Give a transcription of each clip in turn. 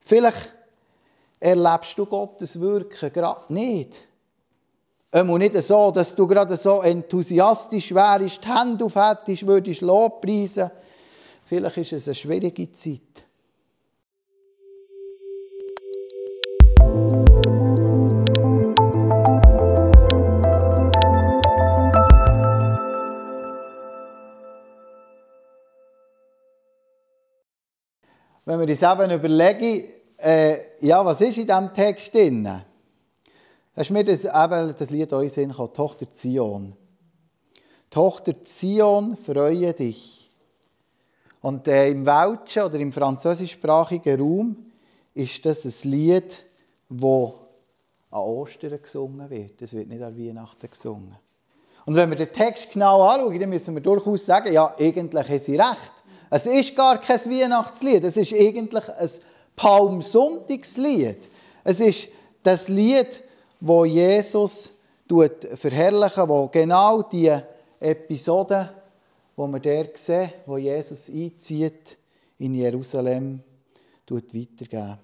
Vielleicht erlebst du Gottes Wirken gerade nicht. Einmal nicht so, dass du gerade so enthusiastisch wärst, die Hände aufhättest, würdest Lobpreisen. Vielleicht ist es eine schwierige Zeit. Wenn wir uns eben überlegen, was ist in diesem Text drin? Da ist mir das Lied auch in den Sinn gekommen, Tochter Zion. Tochter Zion, freue dich. Und im welschen oder im französischsprachigen Raum ist das ein Lied, das an Ostern gesungen wird. Es wird nicht an Weihnachten gesungen. Und wenn wir den Text genau anschauen, dann müssen wir durchaus sagen, ja, eigentlich haben sie recht. Es ist gar kein Weihnachtslied, es ist eigentlich ein Palmsonntagslied. Es ist das Lied, das Jesus verherrlichen, wo genau die Episode, die wir dort sehen, wo Jesus einzieht in Jerusalem, weitergeben.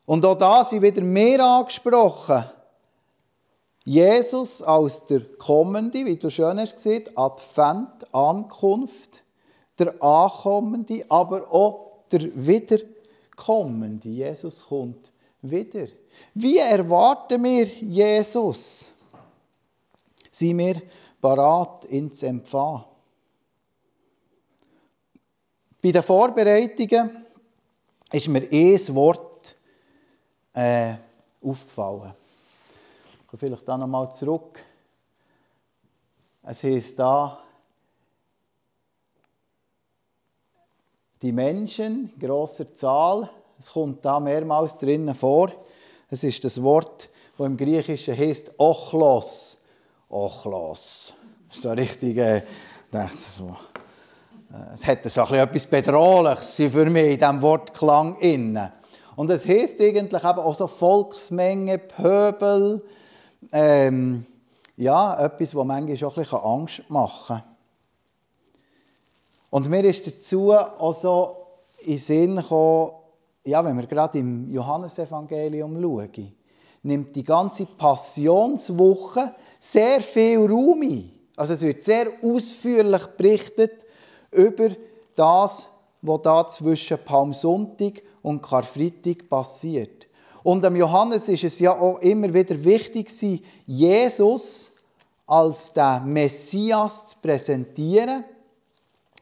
Und auch da sind wieder mehr angesprochen. Jesus als der Kommende, wie du schön hast gesehen, Advent, Ankunft, der Ankommende, aber auch der Wiederkommende. Jesus kommt wieder. Wie erwarten wir Jesus? Sind wir bereit, ihn zu empfangen? Bei den Vorbereitungen ist mir ein Wort aufgefallen. Ich komme vielleicht da nochmal zurück. Es heisst da, die Menschen, in grosser Zahl, es kommt da mehrmals drinnen vor. Es ist das Wort, das im Griechischen heisst Ochlos. Ochlos. So richtig, so. Es hat so etwas Bedrohliches für mich in diesem Wortklang inne. Und es heisst eigentlich eben auch so Volksmenge, Pöbel, etwas, das manchmal auch ein bisschen Angst machen kann. Und mir ist dazu auch so in den Sinn gekommen, wenn wir gerade im Johannesevangelium schauen, nimmt die ganze Passionswoche sehr viel Raum ein. Also es wird sehr ausführlich berichtet über das, was da zwischen Palmsonntag und Karfreitag passiert. Und am Johannes ist es ja auch immer wieder wichtig, Jesus als den Messias zu präsentieren.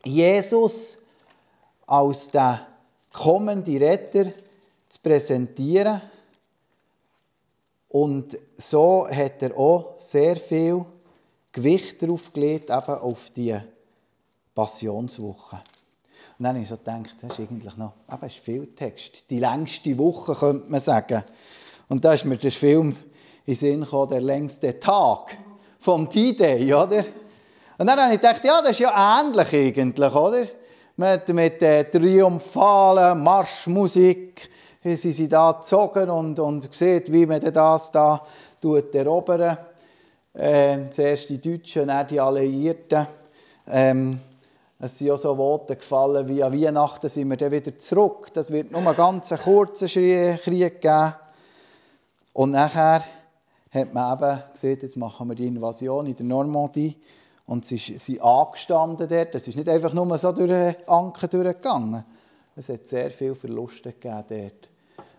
Jesus als den kommenden Retter zu präsentieren. Und so hat er auch sehr viel Gewicht darauf gelegt, eben auf die Passionswoche. Und dann habe ich so gedacht, das ist eigentlich noch ist viel Text. Die längste Woche, könnte man sagen. Und da ist mir der Film in den Sinn gekommen, der längste Tag vom D-Day, oder? Und dann habe ich gedacht, das ist ja ähnlich eigentlich, oder? Mit triumphalen Marschmusik sind sie da gezogen und sieht, wie man das da erobern. Zuerst die Deutschen, dann die Alliierten. Es sind auch so Worte gefallen, wie an Weihnachten sind wir dann wieder zurück. Das wird nur einen ganz kurzen Krieg geben. Und nachher hat man eben gesehen, jetzt machen wir die Invasion in der Normandie. Und sie sind angestanden dort. Das ist nicht einfach nur so durch den Anker durchgegangen. Es hat sehr viele Verluste gegeben dort.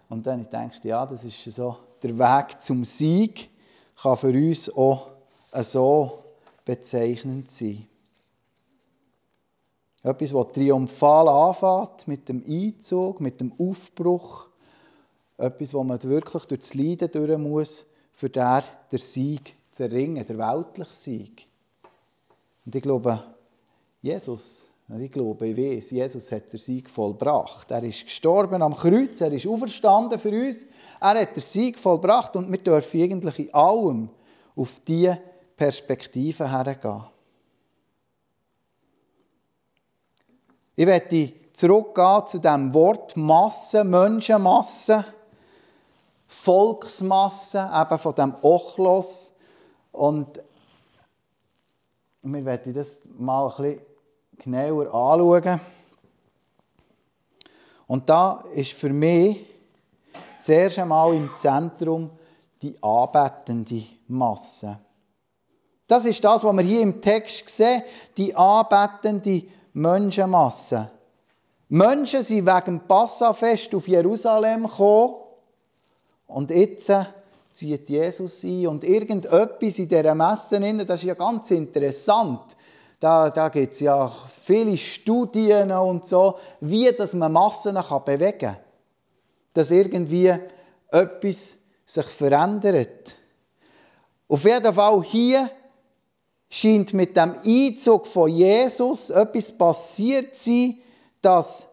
Und dann dachte ich, das ist so der Weg zum Sieg, kann für uns auch so bezeichnend sein. Etwas, das triumphal anfängt, mit dem Einzug, mit dem Aufbruch. Etwas, wo man wirklich durch das Leiden durch muss, für den Sieg zu erringen, der weltliche Sieg. Und ich glaube, ich weiß, Jesus hat den Sieg vollbracht. Er ist gestorben am Kreuz, er ist auferstanden für uns. Er hat den Sieg vollbracht und wir dürfen eigentlich in allem auf diese Perspektive hergehen. Ich möchte zurückgehen zu diesem Wort Masse, Menschenmasse, Volksmasse, eben von dem Ochlos. Und wir werden das mal ein bisschen genauer anschauen. Und da ist für mich zuerst einmal im Zentrum die anbetende Masse. Das ist das, was wir hier im Text sehen, die anbetende Menschenmasse. Menschen sind wegen dem Passafest auf Jerusalem gekommen und jetzt zieht Jesus ein. Und irgendetwas in dieser Messe, das ist ja ganz interessant. Da gibt es ja viele Studien und so, wie dass man Massen bewegen kann. Dass irgendwie etwas sich verändert. Auf jeden Fall hier scheint mit dem Einzug von Jesus etwas passiert zu sein, dass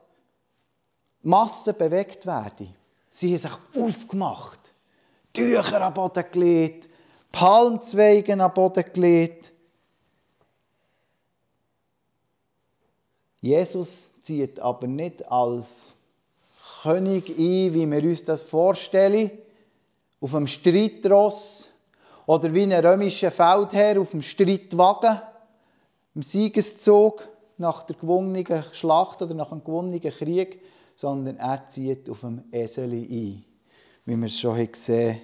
Massen bewegt werden. Sie haben sich aufgemacht, Tücher am Boden gelegt, Palmzweige am Boden gelegt. Jesus zieht aber nicht als König ein, wie wir uns das vorstellen, auf einem Streitross oder wie ein römischer Feldherr auf dem Streitwagen, im Siegeszug nach der gewonnenen Schlacht oder nach einem gewonnenen Krieg, sondern er zieht auf einem Esel ein, wie wir es schon gesehen haben,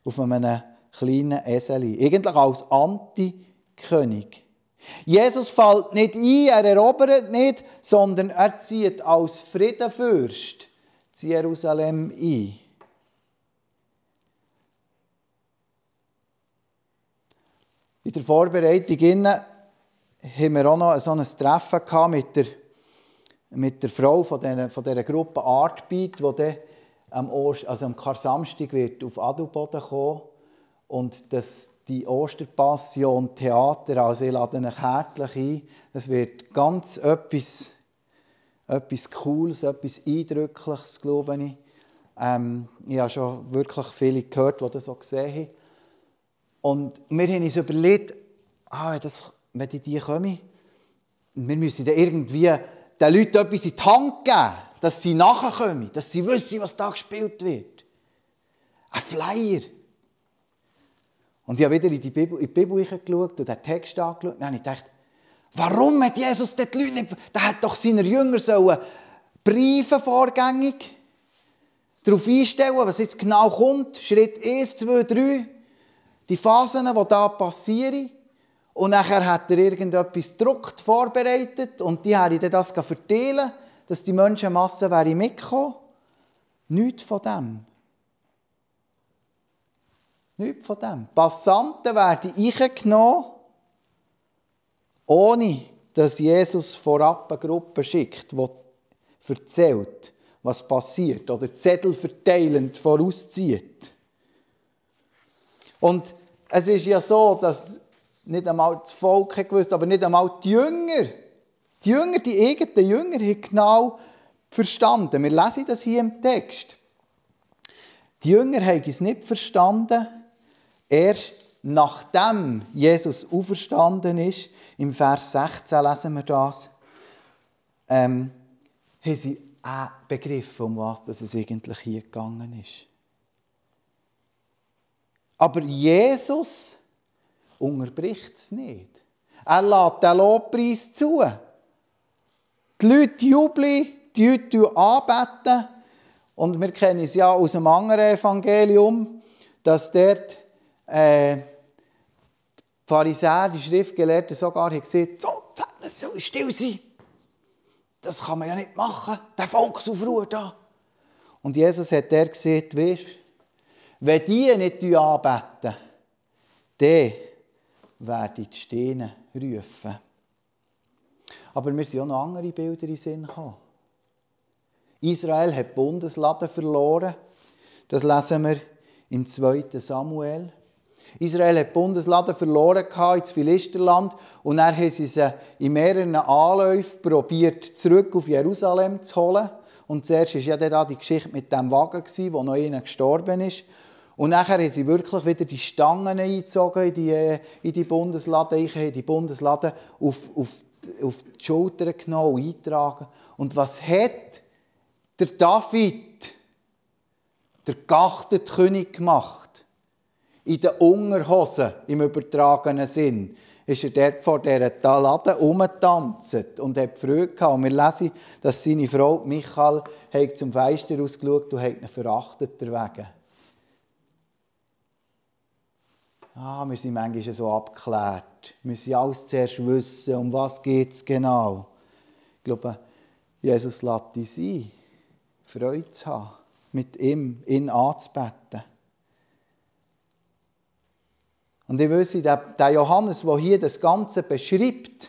auf einem kleinen Esel. Eigentlich als Antikönig. Jesus fällt nicht ein, er erobert nicht, sondern er zieht als Friedenfürst zu Jerusalem ein. In der Vorbereitung haben wir auch noch so ein Treffen mit der Frau von dieser Gruppe Artbeat, die dann am Kar-Samstag wird auf Adelboden kommen und die Osterpassion Theater, also ich lade euch herzlich ein. Das wird ganz etwas Cooles, etwas Eindrückliches, glaube ich. Ich habe schon wirklich viele gehört, die das so gesehen haben. Und wir haben uns überlegt, wenn die kommen, wir müssen dann irgendwie den Leuten etwas in die Hand geben, dass sie nachkommen, dass sie wissen, was da gespielt wird. Ein Flyer. Und ich habe wieder in die Bibel geschaut und den Text angeschaut und habe gedacht, warum hat Jesus die Leute nicht... Der hat doch seine Jünger sollen Briefe vorgängig darauf einstellen, was jetzt genau kommt. Schritt 1, 2, 3. Die Phasen, die da passieren. Und nachher hat er irgendetwas gedruckt, vorbereitet und die haben dann das verteilen, dass die Menschenmasse mitkommen. Nichts von dem. Nichts von dem. Passanten werden eingenommen, ohne dass Jesus vorab eine Gruppe schickt, die erzählt, was passiert oder Zettel verteilend vorauszieht. Und es ist ja so, dass nicht einmal das Volk gewusst, aber nicht einmal die Jünger, die eigenen Jünger, haben genau verstanden. Wir lesen das hier im Text. Die Jünger haben es nicht verstanden, erst nachdem Jesus auferstanden ist, im Vers 16 lesen wir das, haben sie auch begriffen, um was es eigentlich hier gegangen ist. Aber Jesus unterbricht es nicht. Er lässt den Lobpreis zu. Die Leute jubeln, die Leute anbeten. Und wir kennen es ja aus einem anderen Evangelium, dass dort die Pharisäer, die Schriftgelehrten sogar haben gesagt, es soll still sein. Das kann man ja nicht machen, der Volksaufruhr da. Und Jesus hat der gesagt, weisst, wenn die nicht anbeten, dann werden die Steine rufen. Aber mir sind auch noch andere Bilder in den Sinn gekommen. Israel hat die Bundeslade verloren. Das lesen wir im 2. Samuel. Israel hat die Bundeslade verloren ins Philisterland und dann haben sie sie in mehreren Anläufen probiert, zurück auf Jerusalem zu holen. Und zuerst war ja da die Geschichte mit dem Wagen, wo noch einer gestorben ist. Und nachher haben sie wirklich wieder die Stangen eingezogen in die Bundeslade. Ich habe die Bundeslade auf die Schultern genommen und eingetragen. Und was hat der David, der geachtete König, gemacht? In den Unterhosen, im übertragenen Sinn. ist er dort vor dieser Laden rumgetanzt und hat Freude gehabt. Und wir lesen, dass seine Frau Michael zum Fenster rausgeschaut und ihn verachtet deswegen. Wir sind manchmal so abgeklärt. Wir müssen alles zuerst wissen, um was geht es genau. Ich glaube, Jesus lässt uns ein, Freude zu haben, mit ihm, ihn anzubeten. Und ich wüsste, der Johannes, der hier das Ganze beschreibt,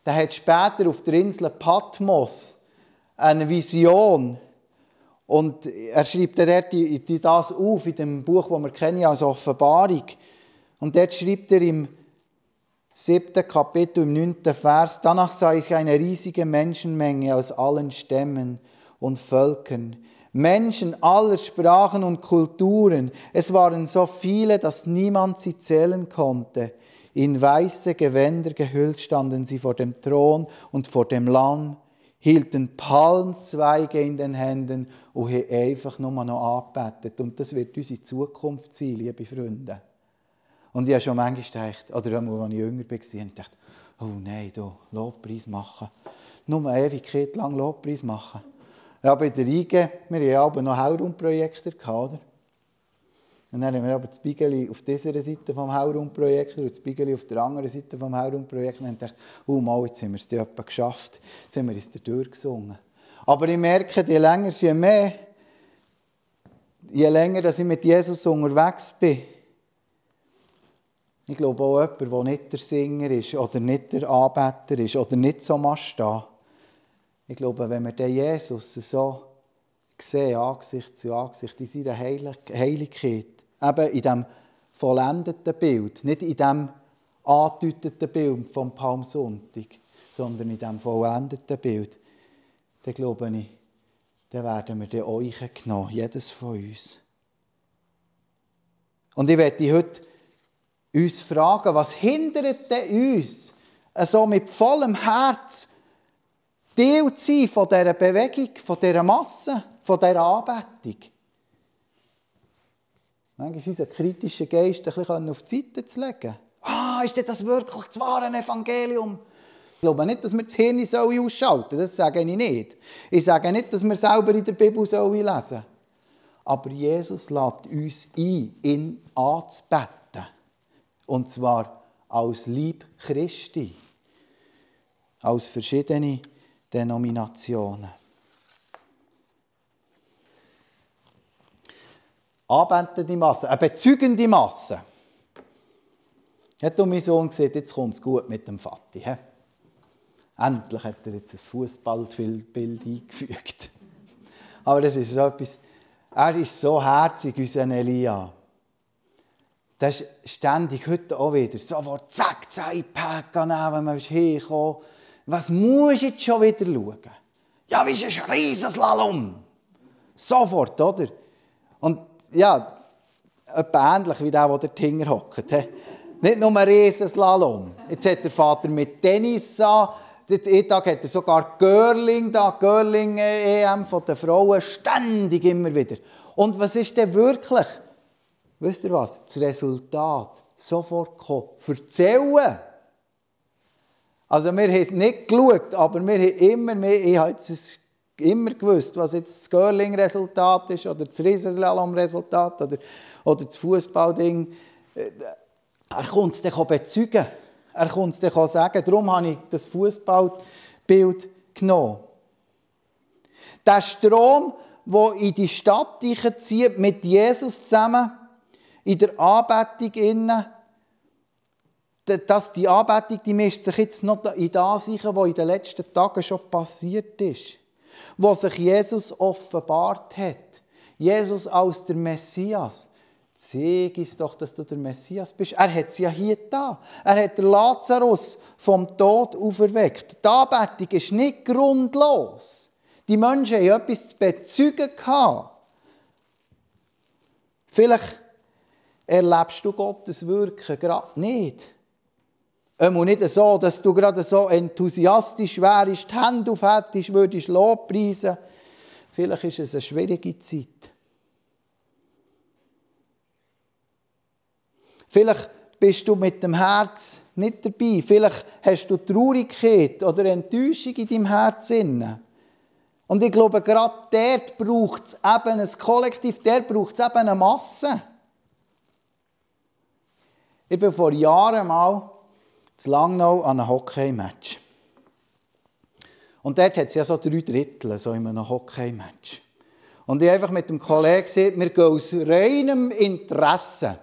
der hat später auf der Insel Patmos eine Vision. Und er schreibt das auf in dem Buch, das wir kennen als Offenbarung. Und dort schreibt er im 7. Kapitel, im 9. Vers, danach sah ich eine riesige Menschenmenge aus allen Stämmen und Völkern. Menschen aller Sprachen und Kulturen. Es waren so viele, dass niemand sie zählen konnte. In weiße Gewänder gehüllt standen sie vor dem Thron und vor dem Lamm, hielten Palmzweige in den Händen und haben einfach nur noch angebetet. Und das wird unsere Zukunft sein, liebe Freunde. Und ich habe schon manchmal gedacht, oder als ich jünger war, gedacht, oh nein, Lobpreis machen. Nur eine Ewigkeit lang Lobpreis machen. Ja, bei der IG, wir hatten noch Haurumprojekte, oder? Und dann haben wir aber das Bigeli auf dieser Seite vom Haurumprojektor und das Bigeli auf der anderen Seite vom Haurumprojektor. Und dann dachte ich, jetzt haben wir es etwa geschafft. Jetzt haben wir es durchgesungen. Aber ich merke, je länger dass ich mit Jesus unterwegs bin, ich glaube auch jemand, der nicht der Singer ist oder nicht der Anbeter ist oder nicht so stehen. Ich glaube, wenn wir den Jesus so sehen, Angesicht zu Angesicht, in seiner Heiligkeit, eben in diesem vollendeten Bild, nicht in diesem angedeuteten Bild vom Palmsonntag, sondern in diesem vollendeten Bild, dann glaube ich, dann werden wir den euch genommen, jedes von uns. Und ich werde heute uns fragen, was hindert denn uns, so mit vollem Herz Teil zu sein von dieser Bewegung, von dieser Masse, von dieser Anbetung? Manchmal ist unser kritischer Geist ein bisschen auf die Seite zu legen. Ist das wirklich das wahre Evangelium? Ich glaube nicht, dass wir das Hirn ausschalten sollen. Das sage ich nicht. Ich sage nicht, dass wir selber in der Bibel lesen sollen. Aber Jesus lädt uns ein, ihn anzubeten. Und zwar als Leib Christi. Als verschiedene Denominationen. Anbetende Masse, eine bezeugende Masse. Hat mein Sohn gesagt, jetzt kommt es gut mit dem Vati. He? Endlich hat er jetzt ein Fußballbild eingefügt. Aber das ist so etwas, er ist so herzig, unser Elia. Das ist ständig, heute auch wieder, sofort zack, das iPad nehmen, wenn man herkommt. Was muss ich jetzt schon wieder schauen? Ja, wie ist ein Riesenslalom? Sofort, oder? Und ja, etwas ähnlich wie der dort hinten hockt. Nicht nur ein Riesenslalom. Jetzt hat der Vater mit Tennis an. Jeden Tag hat er sogar Girling EM von den Frauen, ständig immer wieder. Und was ist denn wirklich? Wisst ihr was? Das Resultat. Sofort kommen. Erzählen. Also wir haben es nicht geschaut, aber ich habe es immer gewusst, was jetzt das Girling-Resultat ist oder das Riesenslalom-Resultat oder das Fußballding. Er kommt es dann bezeugen. Er kommt es dann sagen. Darum habe ich das Fußballbild genommen. Der Strom, der in die Stadt zieht, mit Jesus zusammen, in der Anbetung innen, die Anbetung, die mischt sich jetzt noch in das ein, was in den letzten Tagen schon passiert ist. Wo sich Jesus offenbart hat. Jesus als der Messias. Zeig uns doch, dass du der Messias bist. Er hat es ja hier da. Er hat den Lazarus vom Tod auferweckt. Die Anbetung ist nicht grundlos. Die Menschen haben etwas zu bezeugen gehabt. Vielleicht erlebst du Gottes Wirken gerade nicht. Nicht so, dass du gerade so enthusiastisch wärst, die Hände aufhättest, würdest Lobpreisen. Vielleicht ist es eine schwierige Zeit. Vielleicht bist du mit dem Herz nicht dabei. Vielleicht hast du Traurigkeit oder Enttäuschung in deinem Herz. Und ich glaube, gerade dort braucht es eben ein Kollektiv, dort braucht es eben eine Masse. Ich bin vor Jahren mal in Langnau an einem Hockey-Match. Und dort hat es ja so 3 Drittel, so in einem Hockey-Match. Und ich habe einfach mit dem Kollegen gesagt, wir gehen aus reinem Interesse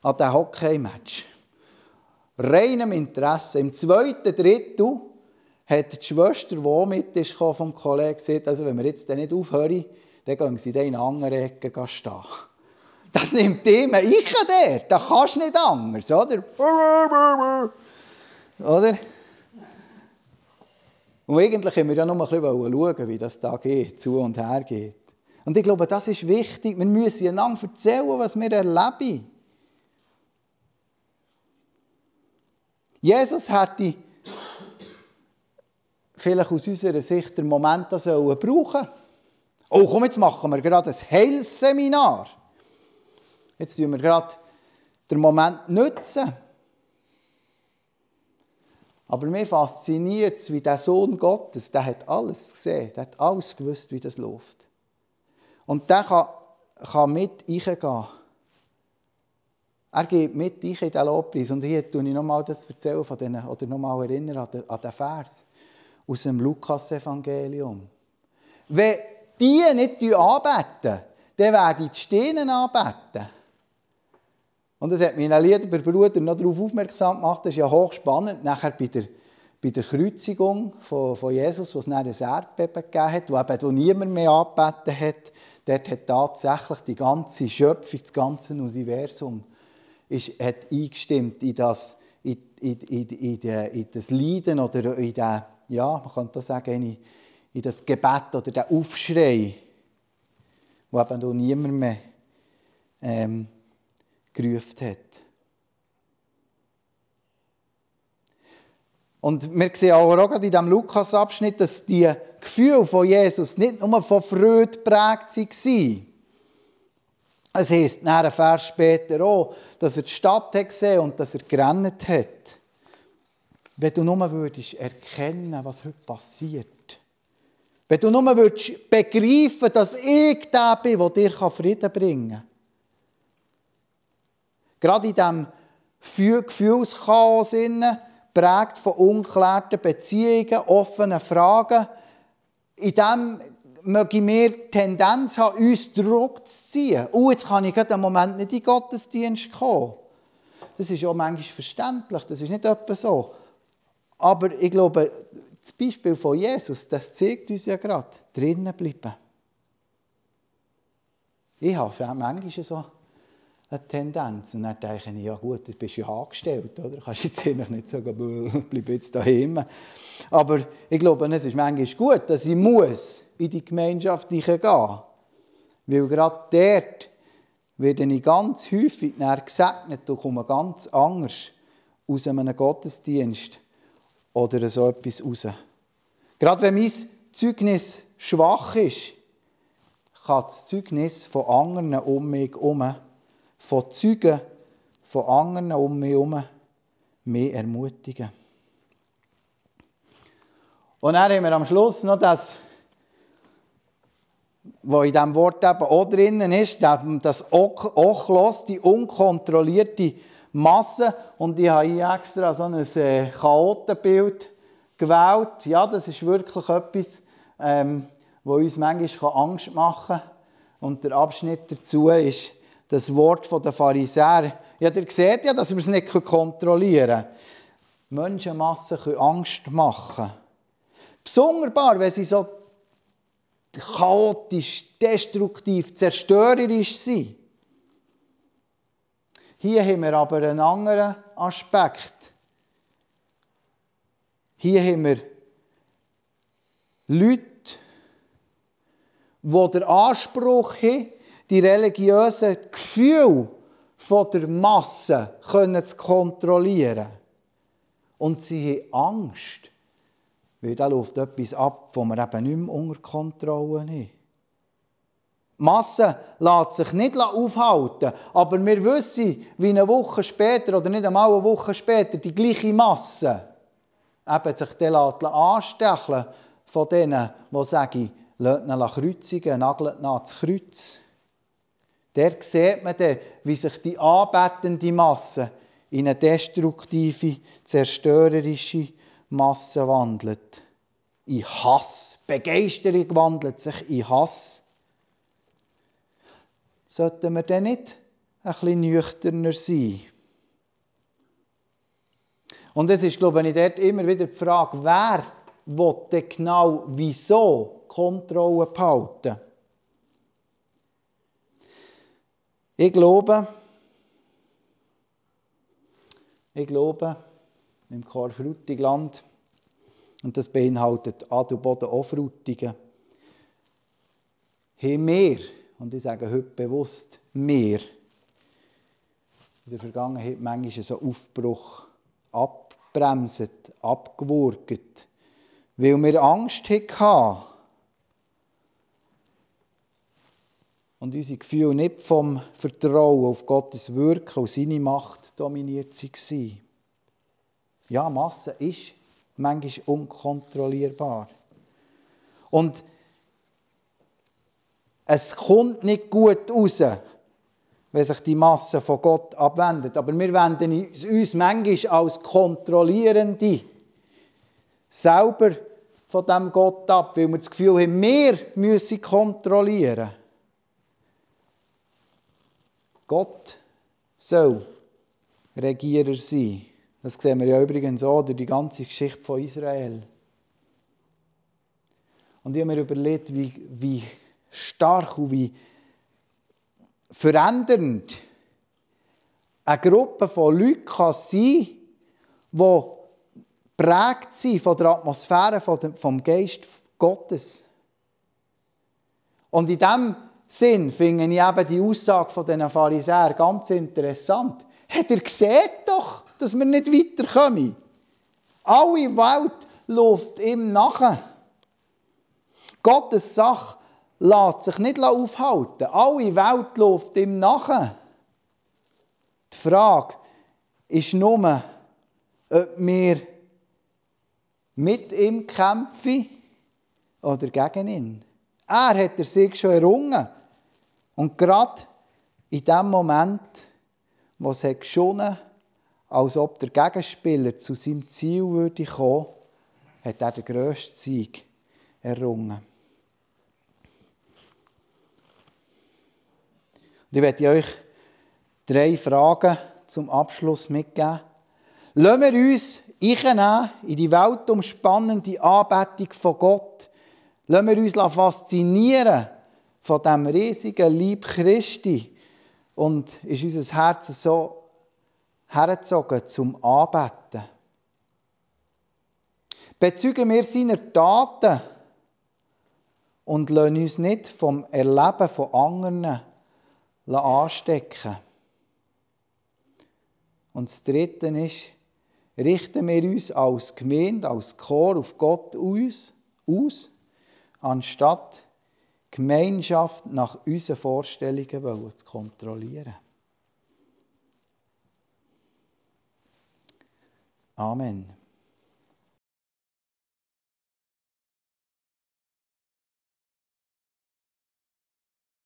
an diesem Hockey-Match. Reinem Interesse. Im 2. Drittel hat die Schwester, die auch mit ist, vom Kollegen gesagt, also wenn wir jetzt nicht aufhören, dann gehen sie in eine andere Ecke stehen. Das nimmt immer ich dort. Da kannst du nicht anders, oder? Oder? Und eigentlich haben wir ja nur ein bisschen schauen, wie das da geht, zu und her geht. Und ich glaube, das ist wichtig. Wir müssen einander erzählen, was wir erleben. Jesus hätte vielleicht aus unserer Sicht den Moment brauchen sollen. Oh, komm, jetzt machen wir gerade ein Heilsseminar. Jetzt nutzen wir gerade den Moment nutzen. Aber mir fasziniert es, wie der Sohn Gottes, der hat alles gesehen, der hat alles gewusst, wie das läuft. Und der kann mit reingehen. Er geht mit in den Lobpreis. Und hier erzähle ich nochmal das erzählen von denen, oder nochmal erinnern an den Vers aus dem Lukas-Evangelium. Wenn die nicht anbeten, dann werden die Steine anbeten. Und das hat mein lieber Bruder noch darauf aufmerksam gemacht, das ist ja hochspannend, nachher bei der Kreuzigung von Jesus, wo es dann ein Erdbeben gegeben hat, wo niemand mehr angebeten hat, dort hat tatsächlich die ganze Schöpfung, das ganze Universum, hat eingestimmt in das Leiden oder in den, ja, man könnte das sagen, in das Gebet oder den Aufschrei, wo eben niemand mehr gerufen hat. Und wir sehen auch gerade in diesem Lukas-Abschnitt, dass die Gefühle von Jesus nicht nur von Freude geprägt waren. Es heisst nach einem Vers später auch, dass er die Stadt hat gesehen und dass er gerannt hat. Wenn du nur würdest erkennen, was heute passiert. Wenn du nur würdest begreifen, dass ich der bin, der dir Frieden bringen kann. Gerade in diesem Gefühlschaos, geprägt von ungeklärten Beziehungen, offenen Fragen, in dem mögen wir Tendenz haben, uns Druck zu ziehen. Jetzt kann ich gerade einen Moment nicht in den Gottesdienst kommen. Das ist auch manchmal verständlich, das ist nicht etwa so. Aber ich glaube, das Beispiel von Jesus, das zeigt uns ja gerade, drinnen bleiben. Ich habe manchmal so eine Tendenz. Und dann denke ich, ja gut, du bist ja angestellt, oder? Du kannst jetzt nicht sagen, bleib jetzt daheim. Aber ich glaube, es ist manchmal gut, dass ich muss in die Gemeinschaft gehen muss. Weil gerade dort werde ich ganz häufig gesegnet und komme ganz anders aus einem Gottesdienst oder so etwas raus. Gerade wenn mein Zeugnis schwach ist, kann das Zeugnis von anderen um mich herum, von Zeugen von anderen um mich herum, mich ermutigen. Und dann haben wir am Schluss noch das, was in diesem Wort eben auch drinnen ist, das Ochlos, die unkontrollierte Masse. Und ich habe hier extra so ein Chaotenbild gewählt. Ja, das ist wirklich etwas, was uns manchmal Angst machen kann. Und der Abschnitt dazu ist das Wort der Pharisäer. Ja, ihr seht ja, dass wir es nicht kontrollieren können. Menschenmassen können Angst machen. Besonderbar, wenn sie so chaotisch, destruktiv, zerstörerisch sind. Hier haben wir aber einen anderen Aspekt. Hier haben wir Leute, die den Anspruch haben, die religiösen Gefühle der Masse zu kontrollieren. Und sie haben Angst, weil da läuft etwas ab, das wir eben nicht mehr unter Kontrolle haben. Masse lässt sich nicht aufhalten, aber wir wissen, wie eine Woche später oder nicht einmal eine Woche später die gleiche Masse eben sich dann anstecheln von denen, die sagen, lasst ihn kreuzigen, nagelt ihn ans Kreuz. Der sieht man dann, wie sich die anbetende Masse in eine destruktive, zerstörerische Masse wandelt. In Hass. Begeisterung wandelt sich in Hass. Sollten wir dann nicht ein bisschen nüchterner sein? Und es ist, glaube ich, dort immer wieder die Frage, wer will denn genau wieso Kontrolle behalten? Ich glaube, im Chor Frutigland, und das beinhaltet Adelboden auch Frutigen, haben wir, und ich sage heute bewusst wir, in der Vergangenheit manchmal so Aufbruch abbremset, abgewürgt, weil wir Angst hatten und unsere Gefühle nicht vom Vertrauen auf Gottes Wirken und seine Macht dominiert waren. Ja, Masse ist manchmal unkontrollierbar. Und es kommt nicht gut raus, wenn sich die Masse von Gott abwendet. Aber wir wenden uns manchmal als Kontrollierende selber von diesem Gott ab, weil wir das Gefühl haben, wir müssen kontrollieren. Gott soll Regierer sein. Das sehen wir ja übrigens auch durch die ganze Geschichte von Israel. Und ich habe mir überlegt, wie stark und wie verändernd eine Gruppe von Leuten kann sein, die geprägt sind von der Atmosphäre vom Geist Gottes. Und in diesem Sinn finde ich eben die Aussage dieser Pharisäer ganz interessant. Hat ihr gesehen doch, dass wir nicht weiterkommen? Alle Welt läuft ihm nach. Gottes Sache lässt sich nicht aufhalten. Alle Welt läuft ihm nach. Die Frage ist nur, ob wir mit ihm kämpfen oder gegen ihn. Er hat der Sieg schon errungen. Und gerade in dem Moment, wo es geschonnen hat, als ob der Gegenspieler zu seinem Ziel würde kommen, hat er den grössten Sieg errungen. Und ich werde euch 3 Fragen zum Abschluss mitgeben. Lassen wir uns einnehmen in die weltumspannende Anbetung von Gott. Lassen wir uns faszinieren von diesem riesigen Leib Christi. Und ist unser Herz so hergezogen zum Anbeten. Bezeugen wir seiner Taten und lassen uns nicht vom Erleben von anderen anstecken. Und das Dritte ist, richten wir uns als Gemeinde, als Chor auf Gott aus, anstatt Gemeinschaft nach unseren Vorstellungen zu kontrollieren. Amen.